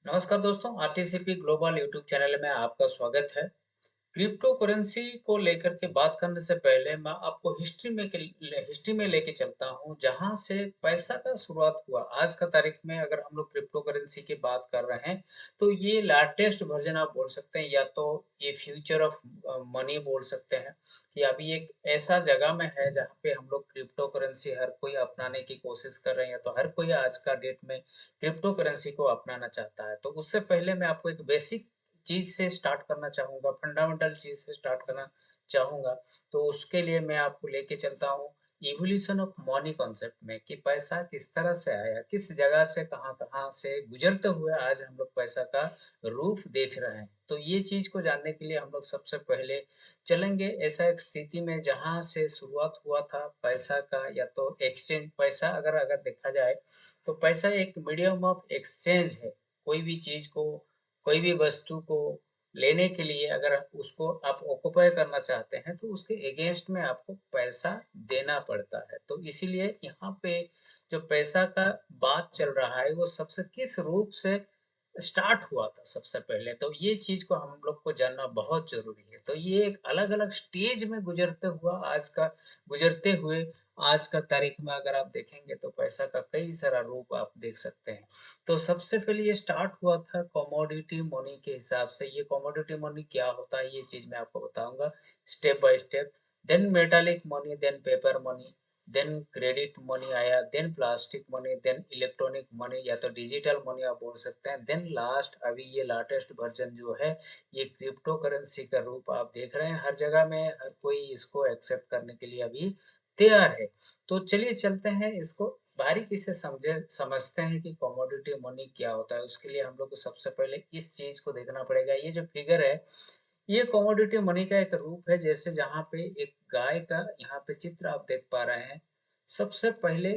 नमस्कार दोस्तों, आरटीसीपी global YouTube channel में आपका स्वागत है। क्रिप्टो करेंसी को लेकर के बात करने से पहले मैं आपको हिस्ट्री में लेके चलता हूँ, जहाँ से पैसा का शुरुआत हुआ। आज का तारीख में अगर हम लोग क्रिप्टो करेंसी की बात कर रहे हैं, तो ये लेटेस्ट वर्ज़न आप बोल सकते हैं या तो ये फ्यूचर ऑफ मनी बोल सकते हैं, कि अभी एक ऐसा जगह में है जहाँ पे हम लोग क्रिप्टो करेंसी हर कोई अपनाने की कोशिश कर रहे हैं, तो हर कोई आज का डेट में क्रिप्टो करेंसी को अपनाना चाहता है। तो उससे पहले मैं आपको एक बेसिक चीज़ से स्टार्ट करना चाहूँगा, फंडामेंटल चीज़ से स्टार्ट करना चाहूँगा। तो उसके लिए मैं आपको लेके चलता हूँ इवोल्यूशन ऑफ मनी कॉन्सेप्ट में कि पैसा किस तरह से आया, किस जगह से कहाँ-कहाँ से गुज़रते हुए आज हम लोग पैसा का रूप देख रहे हैं। तो ये चीज़ को जानने के लिए हम लोग सबसे पहले चलेंगे ऐसा एक स्थिति में जहाँ से शुरुआत हुआ था पैसा का या तो एक्सचेंज पैसा अगर अगर देखा जाए, तो पैसा एक मीडियम ऑफ एक्सचेंज है। कोई भी चीज़ को कोई भी वस्तु को लेने के लिए अगर उसको आप ऑक्यूपाई करना चाहते हैं, तो उसके अगेंस्ट में आपको पैसा देना पड़ता है। तो इसीलिए यहाँ पे जो पैसा का बात चल रहा है, वो सबसे किस रूप से स्टार्ट हुआ था सबसे पहले, तो ये चीज़ को हम लोग को जानना बहुत ज़रूरी है। तो ये एक अलग-अलग स्टेज में गुज़रते हुए आज का तारीख में अगर आप देखेंगे तो पैसा का कई सारा रूप आप देख सकते हैं। तो सबसे पहले ये स्टार्ट हुआ था कमोडिटी मनी के हिसाब से। ये कमोडिटी मनी क्या होता है, ये चीज़ मैं आपको बताऊँगा step by step. Then metallic money, then paper money, then credit money आया, then plastic money, then electronic money या तो डिजिटल मनी आप बोल सकते हैं। देन लास्ट अभी ये लेटेस्ट वर्ज़न जो है, ये क्रिप्टो करेंसी का रूप आप देख रहे हैं। हर जगह में हर कोई इसको एक्सेप्ट करने के लिए अभी तैयार है। तो चलिए चलते हैं इसको बारीकी से समझते हैं कि कमोडिटी मनी क्या होता है। उसके लिए हम लोग को सबसे पहले इस चीज़ को देखना पड़ेगा। ये जो फिगर है, ये कमोडिटी मनी का एक रूप है, जैसे जहाँ पे एक गाय का यहाँ पे चित्र आप देख पा रहे हैं। सबसे पहले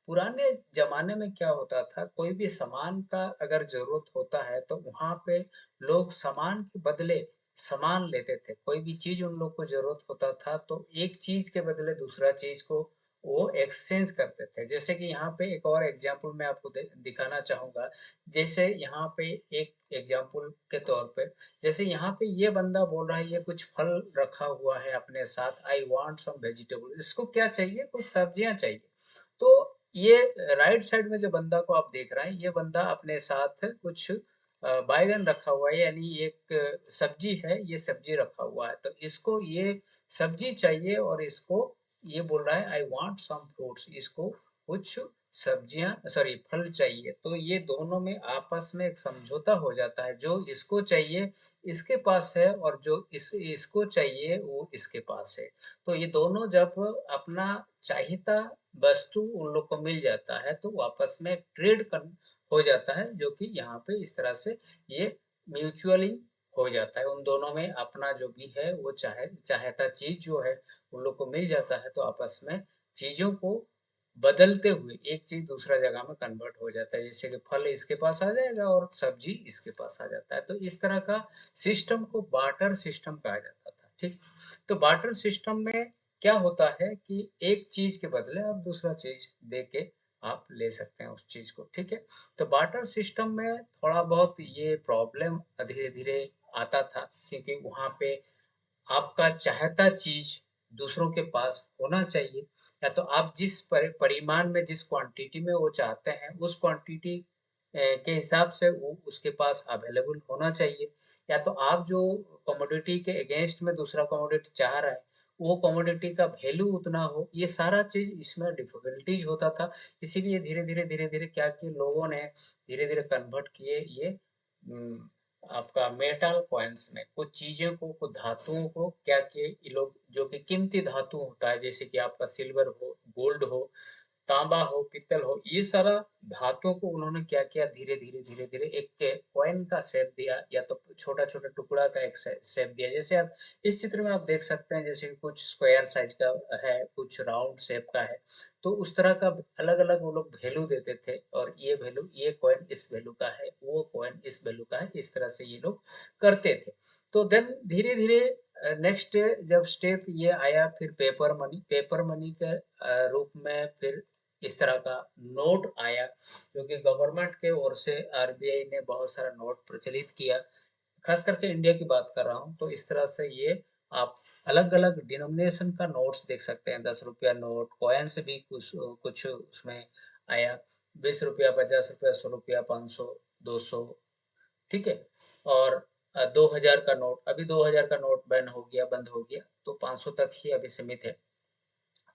पुराने ज़माने में क्या होता था, कोई भी सामान का अगर ज़रूरत होता है, तो वहाँ पे लोग सामान के बदले सामान लेते थे। कोई भी चीज़ उन लोग को ज़रूरत होता था, तो एक चीज़ के बदले दूसरा चीज़ को वो एक्सचेंज करते थे। जैसे कि यहाँ पे एक और एग्ज़ाम्पल मैं आपको दिखाना चाहूँगा। जैसे यहाँ पे एक एग्ज़ाम्पल के तौर पे, जैसे यहाँ पे ये बंदा बोल रहा है ये कुछ फल रखा हुआ है अपने साथ, आई वांट सम वेजिटेबल, इसको क्या चाहिए, कुछ सब्जियाँ चाहिए। तो ये राइट साइड में जो बंदा को आप देख रहे हैं, ये बंदा अपने साथ कुछ बैंगन रखा हुआ है, यानी एक सब्जी है, ये सब्जी रखा हुआ है। तो इसको ये सब्जी चाहिए और इसको ये बोल रहा है आई वांट सम फ्रूट्स, इसको कुछ सब्जियाँ सॉरी फल चाहिए। तो ये दोनों में आपस में एक समझौता हो जाता है, जो इसको चाहिए इसके पास है और जो इसको चाहिए वो इसके पास है। तो ये दोनों जब अपना चाहिता वस्तु उन लोग को मिल जाता है, तो वो आपस में ट्रेड कन हो जाता है, जो कि यहाँ पे इस तरह से ये म्यूचुअली हो जाता है। उन दोनों में अपना जो भी है वो चाहता चीज़ जो है उन लोग को मिल जाता है, तो आपस में चीज़ों को बदलते हुए एक चीज़ दूसरा जगह में कन्वर्ट हो जाता है। जैसे कि फल इसके पास आ जाएगा और सब्ज़ी इसके पास आ जाता है। तो इस तरह का सिस्टम को बार्टर सिस्टम कहा जाता था, ठीक? तो बार्टर सिस्टम में क्या होता है कि एक चीज़ के बदले आप दूसरा चीज़ दे के आप ले सकते हैं उस चीज़ को, ठीक है? तो बार्टर सिस्टम में थोड़ा बहुत ये प्रॉब्लम धीरे-धीरे आता था, क्योंकि वहाँ पे आपका चाहता चीज़ दूसरों के पास होना चाहिए, या तो आप जिस परिमाण में जिस क्वांटिटी में वो चाहते हैं उस क्वांटिटी के हिसाब से वो उसके पास अवेलेबल होना चाहिए, या तो आप जो कमोडिटी के अगेंस्ट में दूसरा कमोडिटी चाह रहे हैं वो कमोडिटी का वैल्यू उतना हो, ये सारा चीज़ इसमें डिफिकल्टीज होता था। इसीलिए धीरे-धीरे क्या किए लोगों ने धीरे-धीरे कन्वर्ट किए ये आपका मेटल कॉइन्स में कुछ चीज़ों को, कुछ धातुओं को क्या किए ये लोग, जो कि कीमती धातु होता है, जैसे कि आपका सिल्वर हो, गोल्ड हो, तांबा हो, पित्तल हो, ये सारा धातुओं को उन्होंने क्या किया, धीरे-धीरे एक कॉइन का शेप दिया, या तो छोटा-छोटा टुकड़ा का एक शेप दिया। जैसे आप इस चित्र में आप देख सकते हैं, जैसे कि कुछ स्क्वायर साइज़ का है, कुछ राउंड शेप का है। तो उस तरह का अलग-अलग वो लोग वैल्यू देते थे, और ये वैल्यू, ये कॉइन इस वैल्यू का है, वो कॉइन इस वैल्यू का है, इस तरह से ये लोग करते थे। तो देन धीरे-धीरे नेक्स्ट जब स्टेप ये आया, फिर पेपर मनी के रूप में फिर इस तरह का नोट आया, क्योंकि गवर्नमेंट के ओर से आरबीआई ने बहुत सारा नोट प्रचलित किया। खास करके इंडिया की बात कर रहा हूँ, तो इस तरह से ये आप अलग-अलग डिनोमिनेशन का नोट्स देख सकते हैं। ₹10 नोट, कॉइन्स भी कुछ कुछ उसमें आया। ₹20, ₹50, ₹100, 500, 200, ठीक है? और 2000 का नोट, अभी 2000 का नोट बैन हो गया, बंद हो गया, तो 500 तक ही अभी सीमित है।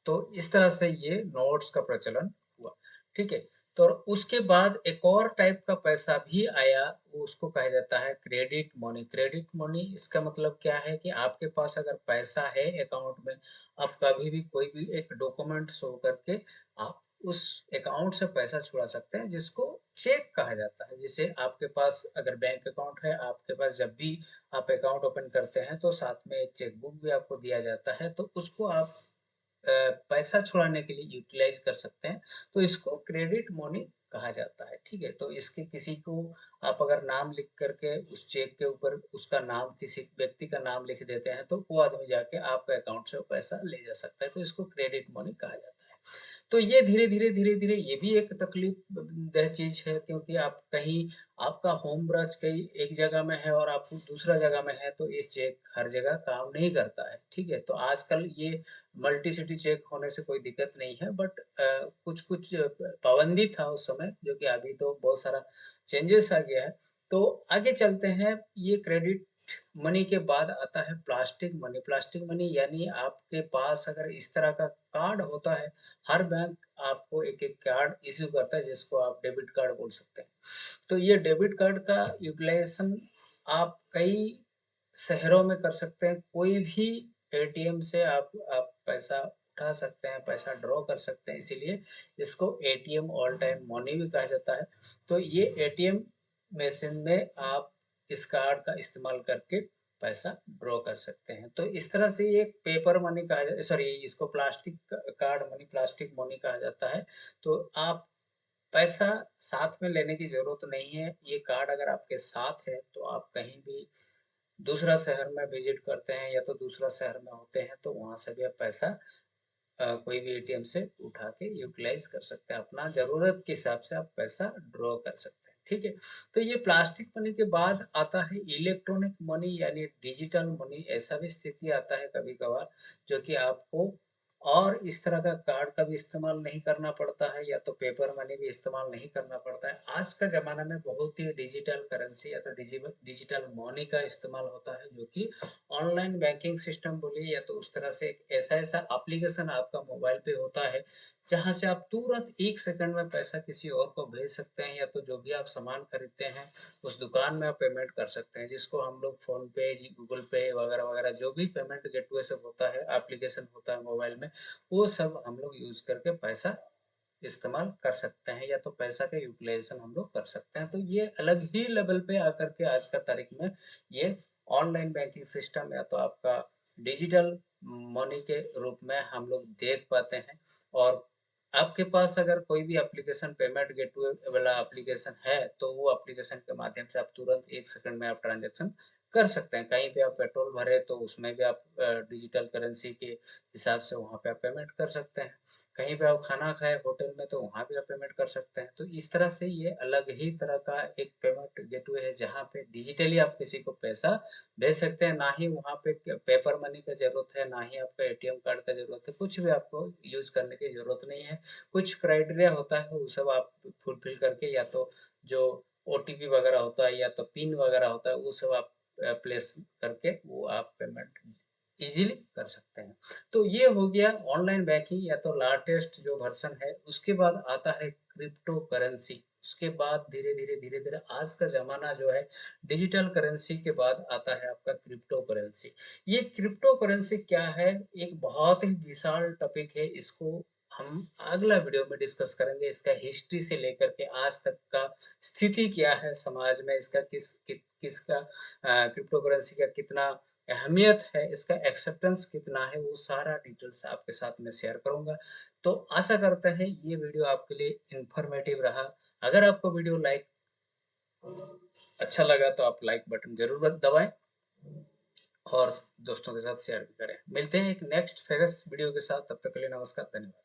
तो इस तरह से ये नोट्स का प्रचलन हुआ, ठीक है? तो उसके बाद एक और टाइप का पैसा भी आया, वो उसको कहा जाता है क्रेडिट मनी। क्रेडिट मनी इसका मतलब क्या है कि आपके पास अगर पैसा है अकाउंट में, आप कभी भी कोई भी एक डॉक्यूमेंट शो करके आप उस अकाउंट से पैसा छुड़ा सकते हैं, जिसको चेक कहा जाता है। जैसे आपके पास अगर बैंक अकाउंट है, आपके पास जब भी आप अकाउंट ओपन करते हैं, तो साथ में एक चेक बुक भी आपको दिया जाता है, तो उसको आप पैसा छुड़ाने के लिए यूटिलाइज़ कर सकते हैं, तो इसको क्रेडिट मनी कहा जाता है, ठीक है? तो इसके किसी को आप अगर नाम लिख कर के उस चेक के ऊपर उसका नाम किसी व्यक्ति का नाम लिख देते हैं, तो वो आदमी जाके आपके अकाउंट से वो पैसा ले जा सकता है, तो इसको क्रेडिट मनी कहा जाता है। तो ये धीरे-धीरे, धीरे-धीरे ये भी एक तकलीफ दह चीज़ है, क्योंकि आप कहीं आपका होम ब्रांच कहीं एक जगह में है और आप दूसरा जगह में है, तो ये चेक हर जगह काम नहीं करता है, ठीक है? तो आजकल ये मल्टी सिटी चेक होने से कोई दिक्कत नहीं है, बट कुछ-कुछ पाबंदी था उस समय, जो कि अभी तो बहुत सारा चेंजेस आ गया है। तो आगे चलते हैं, ये क्रेडिट मनी के बाद आता है प्लास्टिक मनी। प्लास्टिक मनी यानी आपके पास अगर इस तरह का कार्ड होता है, हर बैंक आपको एक-एक कार्ड इश्यू करता है, जिसको आप डेबिट कार्ड बोल सकते हैं। तो ये डेबिट कार्ड का यूटिलाइज़ेशन आप कई शहरों में कर सकते हैं। कोई भी एटीएम से आप पैसा उठा सकते हैं, पैसा ड्रॉ कर सकते हैं, इसीलिए इसको एटीएम ऑल टाइम मनी भी कहा जाता है। तो ये एटीएम मशीन में आप इस कार्ड का इस्तेमाल करके पैसा ड्रॉ कर सकते हैं। तो इस तरह से ये पेपर मनी कहा जा सॉरी इसको plastic card money, plastic money कहा जाता है। तो आप पैसा साथ में लेने की ज़रूरत नहीं है। ये कार्ड अगर आपके साथ है, तो आप कहीं भी दूसरा शहर में विज़िट करते हैं या तो दूसरा शहर में होते हैं, तो वहाँ से भी आप पैसा कोई भी एटीएम से उठा के यूटिलाइज़ कर सकते हैं। अपना ज़रूरत के हिसाब से आप पैसा ड्रॉ कर सकते हैं, ठीक है? तो ये प्लास्टिक मनी के बाद आता है इलेक्ट्रॉनिक मनी यानी डिजिटल मनी। ऐसा भी स्थिति आता है कभी-कभार, जो कि आपको और इस तरह का कार्ड का भी इस्तेमाल नहीं करना पड़ता है या तो पेपर मनी भी इस्तेमाल नहीं करना पड़ता है। आज का ज़माना में बहुत ही डिजिटल करेंसी या तो डिजिटल मनी का इस्तेमाल होता है, जो कि ऑनलाइन बैंकिंग सिस्टम बोलिए या तो उस तरह से एक ऐसा-ऐसा एप्लीकेशन आपका मोबाइल पे होता है, जहाँ से आप तुरंत 1 सेकंड में पैसा किसी और को भेज सकते हैं या तो जो भी आप सामान खरीदते हैं, उस दुकान में आप पेमेंट कर सकते हैं, जिसको हम लोग फ़ोन पे, जी गूगल पे वगैरह-वगैरह जो भी पेमेंट गेटवे सब होता है, एप्लीकेशन होता है मोबाइल में, वो सब हम लोग यूज़ करके पैसा इस्तेमाल कर सकते हैं या तो पैसा का यूटिलाइज़ेशन हम लोग कर सकते हैं। तो ये अलग ही लेवल पे आकर के आज का तारीख में ये ऑनलाइन बैंकिंग सिस्टम या तो आपका डिजिटल मनी के रूप में हम लोग देख पाते हैं। और आपके पास अगर कोई भी एप्लीकेशन पेमेंट गेटवे वाला एप्लीकेशन है, तो वो एप्लीकेशन के माध्यम से आप तुरंत 1 सेकंड में आप ट्रांज़ैक्शन कर सकते हैं। कहीं पे आप पेट्रोल भरे तो उसमें भी आप डिजिटल करेंसी के हिसाब से वहाँ पे आप पेमेंट कर सकते हैं। कहीं पे आप खाना खाए होटल में तो वहाँ भी आप पेमेंट कर सकते हैं। तो इस तरह से ये अलग ही तरह का एक पेमेंट गेटवे है, जहाँ पे डिजिटली आप किसी को पैसा भेज सकते हैं। ना ही वहाँ पे पेपर मनी का ज़रूरत है, ना ही आपका एटीएम कार्ड का ज़रूरत है, कुछ भी आपको यूज़ करने की ज़रूरत नहीं है। कुछ क्राइटेरिया होता है, वो सब आप फुलफ़िल करके या तो जो ओटीपी वगैरह होता है या तो पिन वगैरह होता है, वो सब आप प्लेस करके वो आप पेमेंट ईज़िली कर सकते हैं। तो ये हो गया ऑनलाइन बैंकिंग या तो लेटेस्ट जो वर्ज़न है, उसके बाद आता है क्रिप्टो करेंसी। उसके बाद धीरे-धीरे, धीरे-धीरे आज का ज़माना जो है डिजिटल करेंसी के बाद आता है आपका क्रिप्टो करेंसी। ये क्रिप्टो करेंसी क्या है? एक बहुत ही विशाल टॉपिक है, इसको हम अगला वीडियो में डिस्कस करेंगे। इसका हिस्ट्री से लेकर के आज तक का स्थिति क्या है समाज में, इसका किसका क्रिप्टो करेंसी का कितना अहमियत है, इसका एक्सेप्टेंस कितना है, वो सारा डिटेल्स आपके साथ में शेयर करूँगा। तो आशा करते हैं ये वीडियो आपके लिए इन्फॉर्मेटिव रहा। अगर आपको वीडियो अच्छा लगा तो आप लाइक बटन ज़रूर दबाएँ और दोस्तों के साथ शेयर भी करें। मिलते हैं एक नेक्स्ट फ्रेश वीडियो के साथ, तब तक के लिए नमस्कार, धन्यवाद।